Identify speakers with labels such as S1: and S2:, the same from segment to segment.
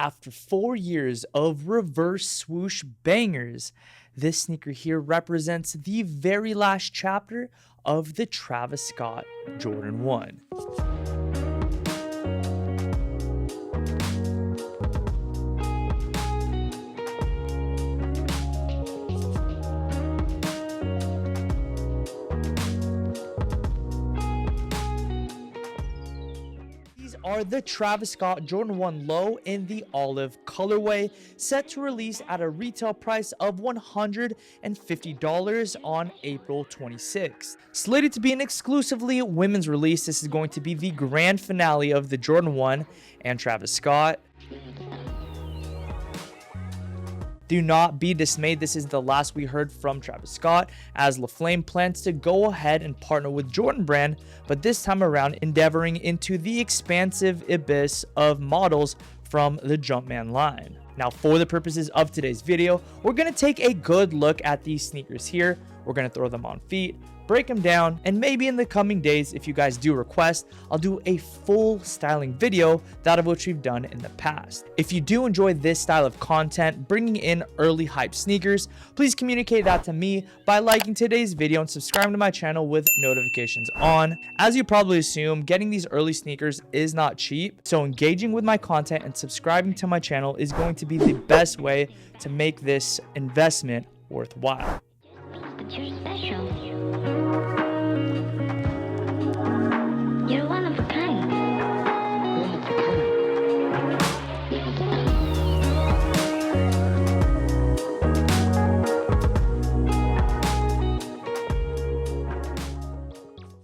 S1: After 4 years of reverse swoosh bangers, this sneaker here represents the very last chapter of the Travis Scott Jordan 1. Are the Travis Scott Jordan 1 Low in the olive colorway, set to release at a retail price of $150 on April 26th. Slated to be an exclusively women's release, this is going to be the grand finale of the Jordan 1 and Travis Scott. Do not be dismayed, this is the last we heard from Travis Scott, as LaFlame plans to go ahead and partner with Jordan Brand, but this time around endeavoring into the expansive abyss of models from the Jumpman line. Now, for the purposes of today's video, we're going to take a good look at these sneakers here. We're going to throw them on feet, break them down, and maybe in the coming days, if you guys do request, I'll do a full styling video, that of which we've done in the past. If you do enjoy this style of content, bringing in early hype sneakers, please communicate that to me by liking today's video and subscribing to my channel with notifications on. As you probably assume, getting these early sneakers is not cheap, so engaging with my content and subscribing to my channel is going to be the best way to make this investment worthwhile.
S2: But you're special. You're one of a kind.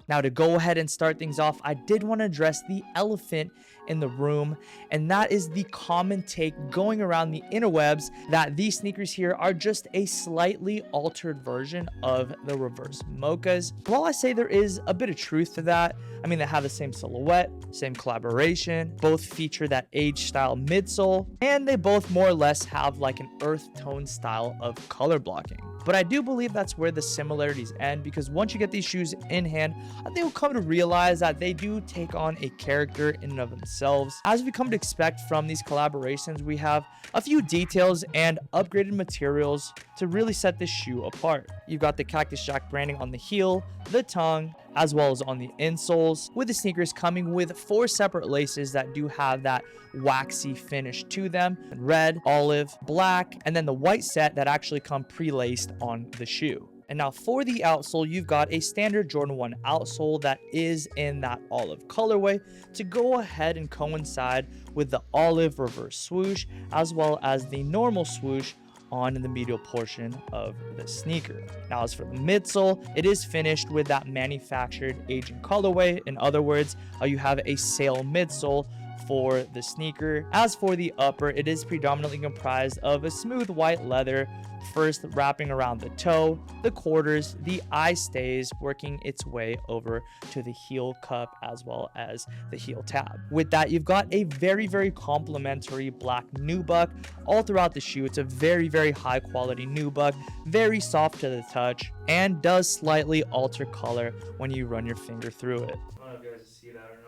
S1: Now, to go ahead and start things off, I did want to address the elephant in the room, and that is the common take going around the interwebs that these sneakers here are just a slightly altered version of the reverse mochas. While I say there is a bit of truth to that, I mean, they have the same silhouette, same collaboration, both feature that age style midsole, and they both more or less have like an earth tone style of color blocking. But I do believe that's where the similarities end, because once you get these shoes in hand, I think you'll come to realize that they do take on a character in and of themselves. As we come to expect from these collaborations, we have a few details and upgraded materials to really set this shoe apart. You've got the Cactus Jack branding on the heel, the tongue, as well as on the insoles, with the sneakers coming with 4 separate laces that do have that waxy finish to them: red, olive, black, and then the white set that actually come pre-laced on the shoe. And now for the outsole, you've got a standard Jordan 1 outsole that is in that olive colorway to go ahead and coincide with the olive reverse swoosh, as well as the normal swoosh on the medial portion of the sneaker. Now, as for the midsole, it is finished with that manufactured aging colorway. In other words, you have a sail midsole for the sneaker. As for the upper, it is predominantly comprised of a smooth white leather, first wrapping around the toe, the quarters, the eye stays, working its way over to the heel cup as well as the heel tab. With that, you've got a very, very complimentary black nubuck all throughout the shoe. It's a very, very high quality nubuck, very soft to the touch, and does slightly alter color when you run your finger through it. I don't know if you guys see that or not.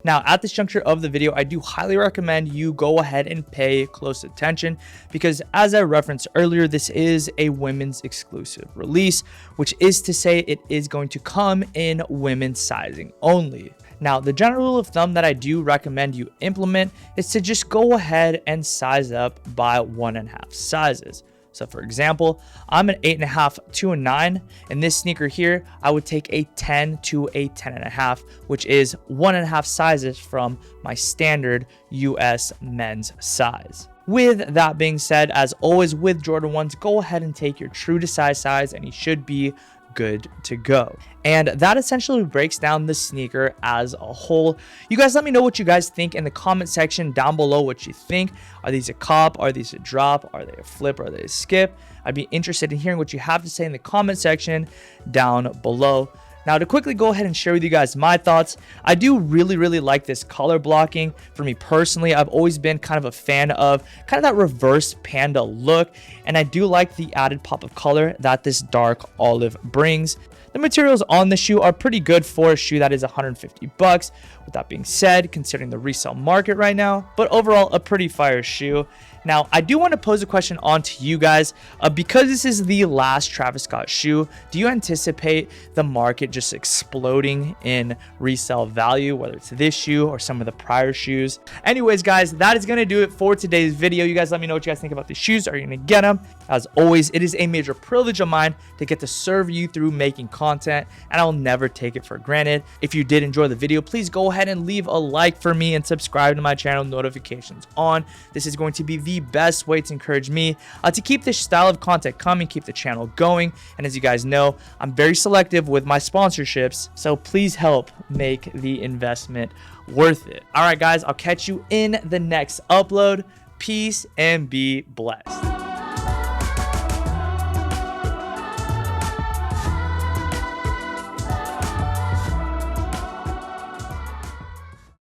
S1: Now, at this juncture of the video, I do highly recommend you go ahead and pay close attention, because as I referenced earlier, this is a women's exclusive release, which is to say it is going to come in women's sizing only. Now, the general rule of thumb that I do recommend you implement is to just go ahead and size up by 1.5 sizes. So for example, I'm an 8.5 to a 9. In this sneaker here, I would take a 10 to a 10.5, which is 1.5 sizes from my standard US men's size. With that being said, as always with Jordan 1s, go ahead and take your true to size and you should be good to go. And that essentially breaks down the sneaker as a whole. You guys let me know what you guys think in the comment section down below. What you think. Are these a cop? Are these a drop? Are they a flip? Are they a skip? I'd be interested in hearing what you have to say in the comment section down below. Now, to quickly go ahead and share with you guys my thoughts, I do really like this color blocking. For me personally, I've always been kind of a fan of kind of that reverse panda look, and I do like the added pop of color that this dark olive brings. The materials on the shoe are pretty good for a shoe that is 150 bucks. With that being said, considering the resale market right now, but overall a pretty fire shoe. Now, I do want to pose a question on to you guys. Because this is the last Travis Scott shoe, do you anticipate the market just exploding in resale value, whether it's this shoe or some of the prior shoes? Anyways, guys, that is going to do it for today's video. You guys let me know what you guys think about these shoes. Are you going to get them? As always, it is a major privilege of mine to get to serve you through making content, and I'll never take it for granted. If you did enjoy the video, please go ahead and leave a like for me and subscribe to my channel, notifications on. This is going to be the best way to encourage me to keep this style of content coming, keep the channel going. And as you guys know, I'm very selective with my sponsorships, so please help make the investment worth it. All right, guys, I'll catch you in the next upload. Peace and be blessed.